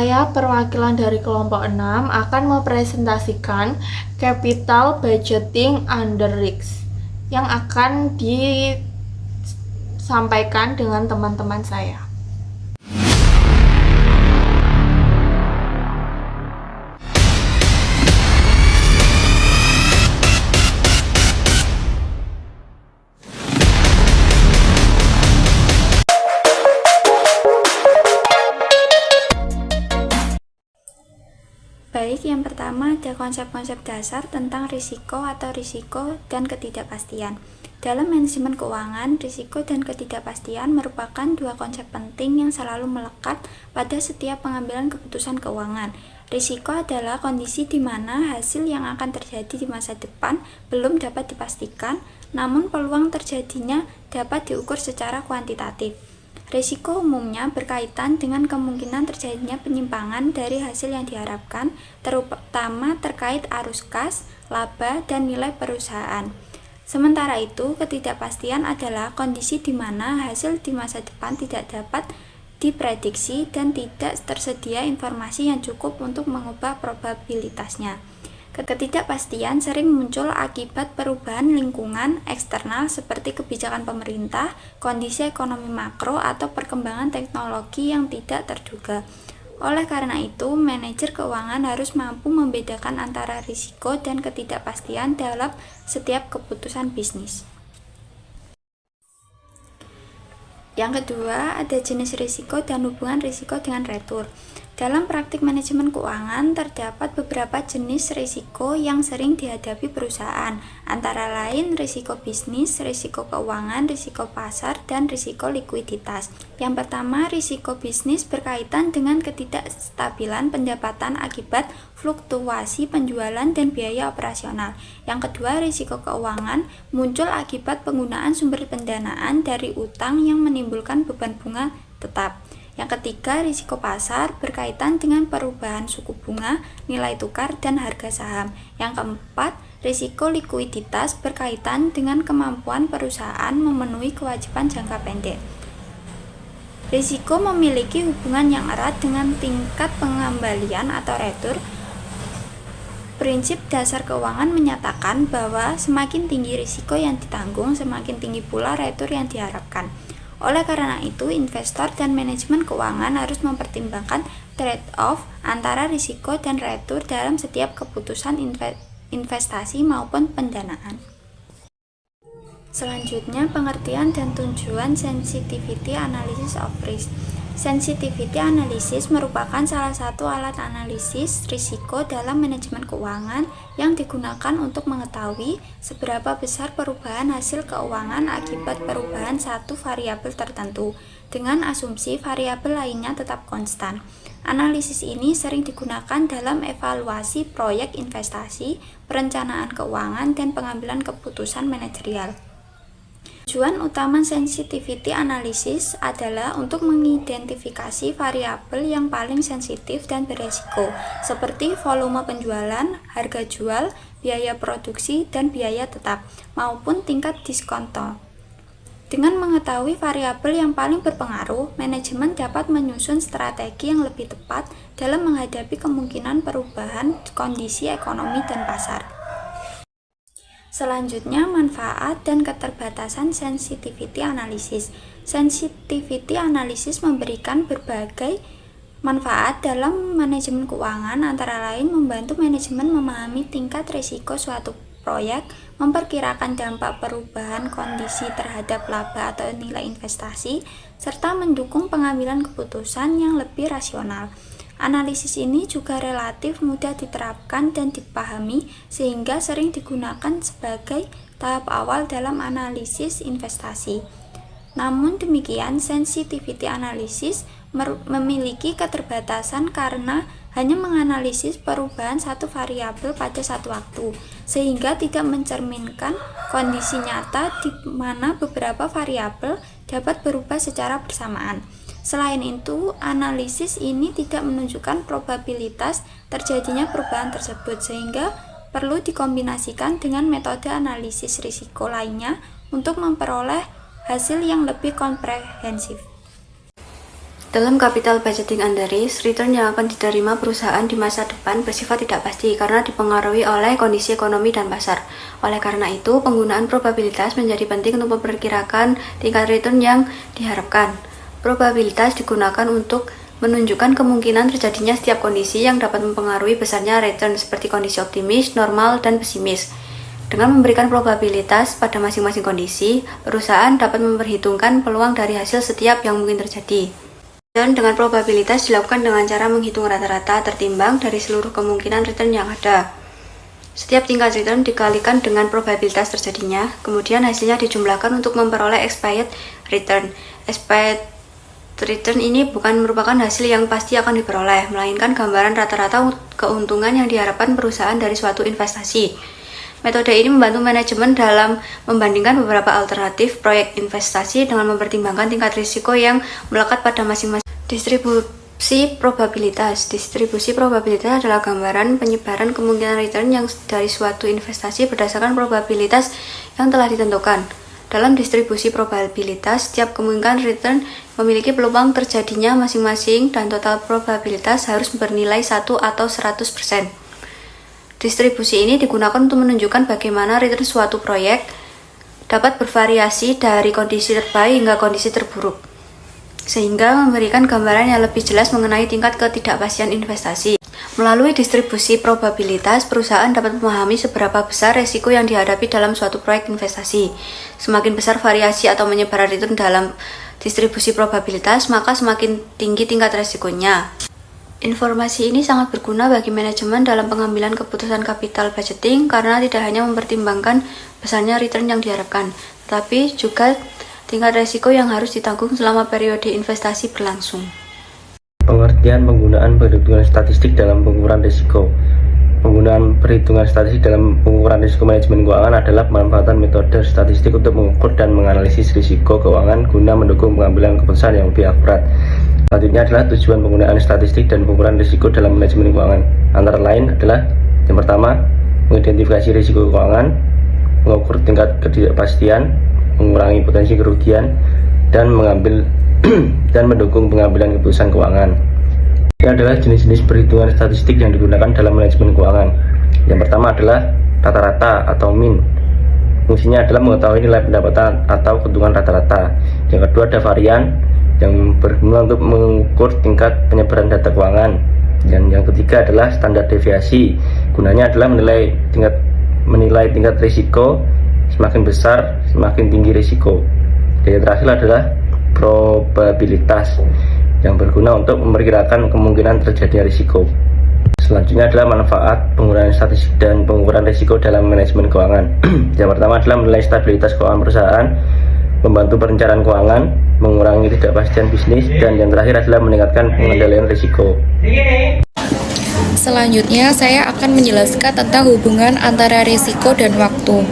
Saya perwakilan dari kelompok 6 akan mempresentasikan capital budgeting under risk yang akan disampaikan dengan teman-teman saya. Baik, yang pertama ada konsep-konsep dasar tentang risiko dan ketidakpastian. Dalam manajemen keuangan, risiko dan ketidakpastian merupakan dua konsep penting yang selalu melekat pada setiap pengambilan keputusan keuangan. Risiko adalah kondisi di mana hasil yang akan terjadi di masa depan belum dapat dipastikan, namun peluang terjadinya dapat diukur secara kuantitatif. Risiko umumnya berkaitan dengan kemungkinan terjadinya penyimpangan dari hasil yang diharapkan, terutama terkait arus kas, laba, dan nilai perusahaan. Sementara itu, ketidakpastian adalah kondisi di mana hasil di masa depan tidak dapat diprediksi dan tidak tersedia informasi yang cukup untuk mengubah probabilitasnya. Ketidakpastian sering muncul akibat perubahan lingkungan eksternal seperti kebijakan pemerintah, kondisi ekonomi makro, atau perkembangan teknologi yang tidak terduga. Oleh karena itu, manajer keuangan harus mampu membedakan antara risiko dan ketidakpastian dalam setiap keputusan bisnis. Yang kedua, ada jenis risiko dan hubungan risiko dengan retur. Dalam praktik manajemen keuangan, terdapat beberapa jenis risiko yang sering dihadapi perusahaan, antara lain risiko bisnis, risiko keuangan, risiko pasar, dan risiko likuiditas. Yang pertama, risiko bisnis berkaitan dengan ketidakstabilan pendapatan akibat fluktuasi penjualan dan biaya operasional. Yang kedua, risiko keuangan muncul akibat penggunaan sumber pendanaan dari utang yang menimbulkan beban bunga tetap. Yang ketiga, risiko pasar berkaitan dengan perubahan suku bunga, nilai tukar, dan harga saham. Yang keempat, risiko likuiditas berkaitan dengan kemampuan perusahaan memenuhi kewajiban jangka pendek. Risiko memiliki hubungan yang erat dengan tingkat pengembalian atau retur. Prinsip dasar keuangan menyatakan bahwa semakin tinggi risiko yang ditanggung, semakin tinggi pula retur yang diharapkan. Oleh karena itu, investor dan manajemen keuangan harus mempertimbangkan trade-off antara risiko dan retur dalam setiap keputusan investasi maupun pendanaan. Selanjutnya, pengertian dan tujuan sensitivity analysis of risk. Sensitivity analysis merupakan salah satu alat analisis risiko dalam manajemen keuangan yang digunakan untuk mengetahui seberapa besar perubahan hasil keuangan akibat perubahan satu variabel tertentu, dengan asumsi variabel lainnya tetap konstan. Analisis ini sering digunakan dalam evaluasi proyek investasi, perencanaan keuangan, dan pengambilan keputusan manajerial. Tujuan utama sensitivity analysis adalah untuk mengidentifikasi variabel yang paling sensitif dan beresiko, seperti volume penjualan, harga jual, biaya produksi, dan biaya tetap, maupun tingkat diskonto. Dengan mengetahui variabel yang paling berpengaruh, manajemen dapat menyusun strategi yang lebih tepat dalam menghadapi kemungkinan perubahan kondisi ekonomi dan pasar. Selanjutnya, manfaat dan keterbatasan sensitivity analysis. Sensitivity analysis memberikan berbagai manfaat dalam manajemen keuangan, antara lain membantu manajemen memahami tingkat risiko suatu proyek, memperkirakan dampak perubahan kondisi terhadap laba atau nilai investasi, serta mendukung pengambilan keputusan yang lebih rasional. Analisis ini juga relatif mudah diterapkan dan dipahami, sehingga sering digunakan sebagai tahap awal dalam analisis investasi. Namun demikian, sensitivity analysis memiliki keterbatasan karena hanya menganalisis perubahan satu variabel pada satu waktu, sehingga tidak mencerminkan kondisi nyata di mana beberapa variabel dapat berubah secara bersamaan. Selain itu, analisis ini tidak menunjukkan probabilitas terjadinya perubahan tersebut, sehingga perlu dikombinasikan dengan metode analisis risiko lainnya untuk memperoleh hasil yang lebih komprehensif. Dalam capital budgeting under risk, return yang akan diterima perusahaan di masa depan bersifat tidak pasti karena dipengaruhi oleh kondisi ekonomi dan pasar. Oleh karena itu, penggunaan probabilitas menjadi penting untuk memperkirakan tingkat return yang diharapkan. Probabilitas digunakan untuk menunjukkan kemungkinan terjadinya setiap kondisi yang dapat mempengaruhi besarnya return seperti kondisi optimis, normal, dan pesimis. Dengan memberikan probabilitas pada masing-masing kondisi, perusahaan dapat memperhitungkan peluang dari hasil setiap yang mungkin terjadi. Dan dengan probabilitas dilakukan dengan cara menghitung rata-rata tertimbang dari seluruh kemungkinan return yang ada. Setiap tingkat return dikalikan dengan probabilitas terjadinya, kemudian hasilnya dijumlahkan untuk memperoleh expected return. Expected return ini bukan merupakan hasil yang pasti akan diperoleh, melainkan gambaran rata-rata keuntungan yang diharapkan perusahaan dari suatu investasi. Metode ini membantu manajemen dalam membandingkan beberapa alternatif proyek investasi dengan mempertimbangkan tingkat risiko yang melekat pada masing-masing. Distribusi probabilitas. Distribusi probabilitas adalah gambaran penyebaran kemungkinan return yang dari suatu investasi berdasarkan probabilitas yang telah ditentukan. Dalam distribusi probabilitas, setiap kemungkinan return memiliki peluang terjadinya masing-masing dan total probabilitas harus bernilai 1 atau 100%. Distribusi ini digunakan untuk menunjukkan bagaimana return suatu proyek dapat bervariasi dari kondisi terbaik hingga kondisi terburuk, sehingga memberikan gambaran yang lebih jelas mengenai tingkat ketidakpastian investasi. Melalui distribusi probabilitas, perusahaan dapat memahami seberapa besar resiko yang dihadapi dalam suatu proyek investasi. Semakin besar variasi atau menyebar return dalam distribusi probabilitas, maka semakin tinggi tingkat resikonya. Informasi ini sangat berguna bagi manajemen dalam pengambilan keputusan capital budgeting karena tidak hanya mempertimbangkan besarnya return yang diharapkan, tetapi juga tingkat resiko yang harus ditanggung selama periode investasi berlangsung. Pengertian penggunaan perhitungan statistik dalam pengukuran risiko. Penggunaan perhitungan statistik dalam pengukuran risiko manajemen keuangan adalah pemanfaatan metode statistik untuk mengukur dan menganalisis risiko keuangan guna mendukung pengambilan keputusan yang lebih akurat. Selanjutnya adalah tujuan penggunaan statistik dan pengukuran risiko dalam manajemen keuangan. Antara lain adalah yang pertama, mengidentifikasi risiko keuangan, mengukur tingkat ketidakpastian, mengurangi potensi kerugian, dan mendukung pengambilan keputusan keuangan. Ini adalah jenis-jenis perhitungan statistik yang digunakan dalam manajemen keuangan. Yang pertama adalah rata-rata atau mean. Fungsinya adalah mengetahui nilai pendapatan atau keuntungan rata-rata. Yang kedua ada varian yang berguna untuk mengukur tingkat penyebaran data keuangan. Dan yang ketiga adalah standar deviasi. Gunanya adalah menilai tingkat risiko, semakin besar semakin tinggi risiko. Dan yang terakhir adalah probabilitas yang berguna untuk memperkirakan kemungkinan terjadinya risiko. Selanjutnya adalah manfaat penggunaan statistik dan pengukuran risiko dalam manajemen keuangan. Yang pertama adalah menilai stabilitas keuangan perusahaan, membantu perencanaan keuangan, mengurangi ketidakpastian bisnis, dan yang terakhir adalah meningkatkan pengendalian risiko. Selanjutnya, saya akan menjelaskan tentang hubungan antara risiko dan waktu.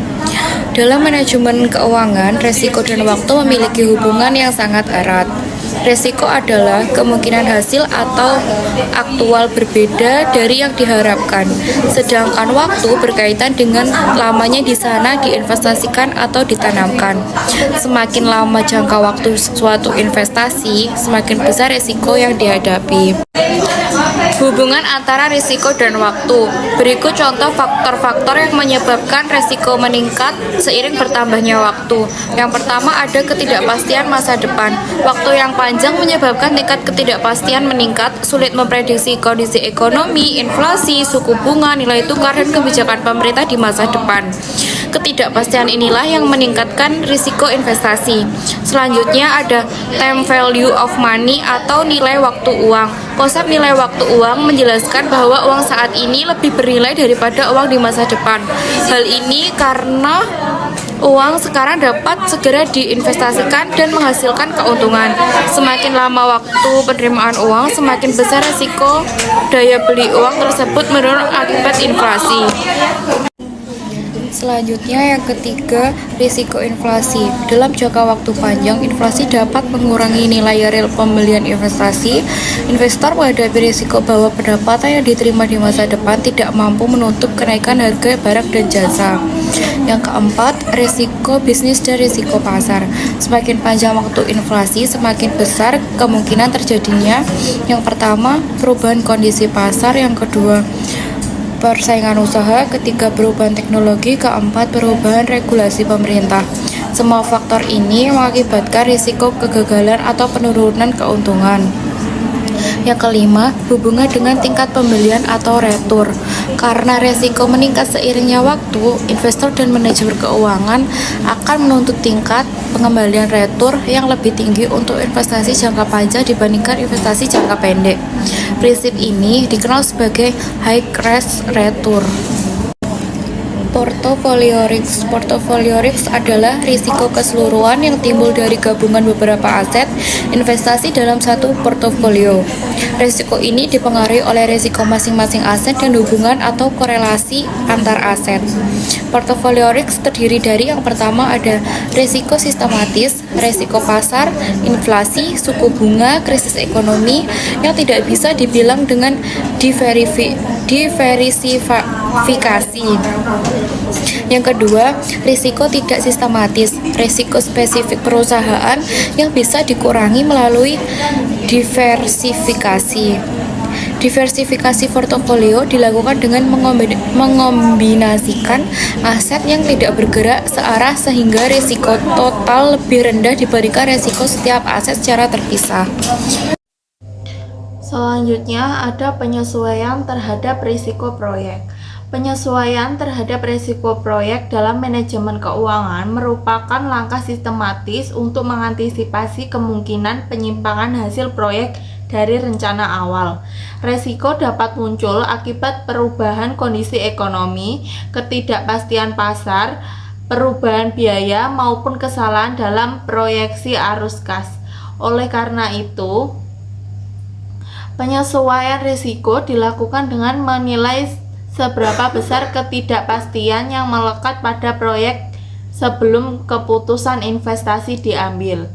Dalam manajemen keuangan, risiko dan waktu memiliki hubungan yang sangat erat. Risiko adalah kemungkinan hasil atau aktual berbeda dari yang diharapkan, sedangkan waktu berkaitan dengan lamanya di sana diinvestasikan atau ditanamkan. Semakin lama jangka waktu suatu investasi, semakin besar risiko yang dihadapi. Hubungan antara risiko dan waktu. Berikut contoh faktor-faktor yang menyebabkan risiko meningkat seiring bertambahnya waktu. Yang pertama ada ketidakpastian masa depan. Waktu yang panjang menyebabkan tingkat ketidakpastian meningkat, sulit memprediksi kondisi ekonomi, inflasi, suku bunga, nilai tukar, dan kebijakan pemerintah di masa depan. Ketidakpastian inilah yang meningkatkan risiko investasi. Selanjutnya ada time value of money atau nilai waktu uang. Konsep nilai waktu uang menjelaskan bahwa uang saat ini lebih bernilai daripada uang di masa depan. Hal ini karena uang sekarang dapat segera diinvestasikan dan menghasilkan keuntungan. Semakin lama waktu penerimaan uang, semakin besar risiko daya beli uang tersebut menurun akibat inflasi. Selanjutnya yang ketiga, risiko inflasi. Dalam jangka waktu panjang, inflasi dapat mengurangi nilai real pembelian investasi. Investor menghadapi risiko bahwa pendapatan yang diterima di masa depan tidak mampu menutup kenaikan harga barang dan jasa. Yang keempat, risiko bisnis dan risiko pasar. Semakin panjang waktu inflasi, semakin besar kemungkinan terjadinya yang pertama, perubahan kondisi pasar, yang kedua, persaingan usaha, ketiga perubahan teknologi, keempat perubahan regulasi pemerintah. Semua faktor ini mengakibatkan risiko kegagalan atau penurunan keuntungan. Yang kelima, hubungan dengan tingkat pembelian atau retur. Karena resiko meningkat seiringnya waktu, investor dan manajemen keuangan akan menuntut tingkat pengembalian retur yang lebih tinggi untuk investasi jangka panjang dibandingkan investasi jangka pendek. Prinsip ini dikenal sebagai high risk return. Portofolio risk. Portofolio risk adalah risiko keseluruhan yang timbul dari gabungan beberapa aset investasi dalam satu portofolio. Risiko ini dipengaruhi oleh risiko masing-masing aset dan hubungan atau korelasi antar aset. Portofolio risk terdiri dari yang pertama ada risiko sistematis, risiko pasar, inflasi, suku bunga, krisis ekonomi yang tidak bisa dibilang dengan diversifikasi. Yang kedua, risiko tidak sistematis, risiko spesifik perusahaan yang bisa dikurangi melalui diversifikasi. Diversifikasi portofolio dilakukan dengan mengombinasikan aset yang tidak bergerak searah sehingga risiko total lebih rendah dibandingkan risiko setiap aset secara terpisah. Selanjutnya ada penyesuaian terhadap risiko proyek. Penyesuaian terhadap risiko proyek dalam manajemen keuangan merupakan langkah sistematis untuk mengantisipasi kemungkinan penyimpangan hasil proyek dari rencana awal. Risiko dapat muncul akibat perubahan kondisi ekonomi, ketidakpastian pasar, perubahan biaya, maupun kesalahan dalam proyeksi arus kas. Oleh karena itu, penyesuaian risiko dilakukan dengan menilai seberapa besar ketidakpastian yang melekat pada proyek sebelum keputusan investasi diambil.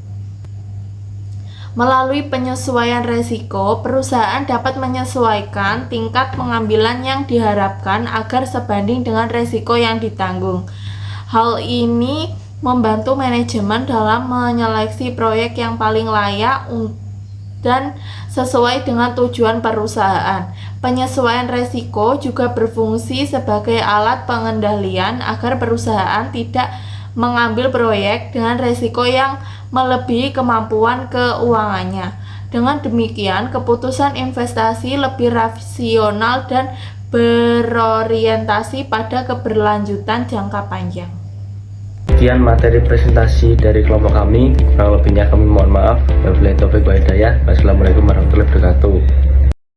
Melalui penyesuaian risiko, perusahaan dapat menyesuaikan tingkat pengambilan yang diharapkan agar sebanding dengan risiko yang ditanggung. Hal ini membantu manajemen dalam menyeleksi proyek yang paling layak dan sesuai dengan tujuan perusahaan. Penyesuaian risiko juga berfungsi sebagai alat pengendalian agar perusahaan tidak mengambil proyek dengan risiko yang melebihi kemampuan keuangannya. Dengan demikian, keputusan investasi lebih rasional dan berorientasi pada keberlanjutan jangka panjang. Sekian materi presentasi dari kelompok kami. Kurang lebihnya kami mohon maaf. Wabillahi taufiq wal hidayah. Wassalamualaikum warahmatullahi wabarakatuh.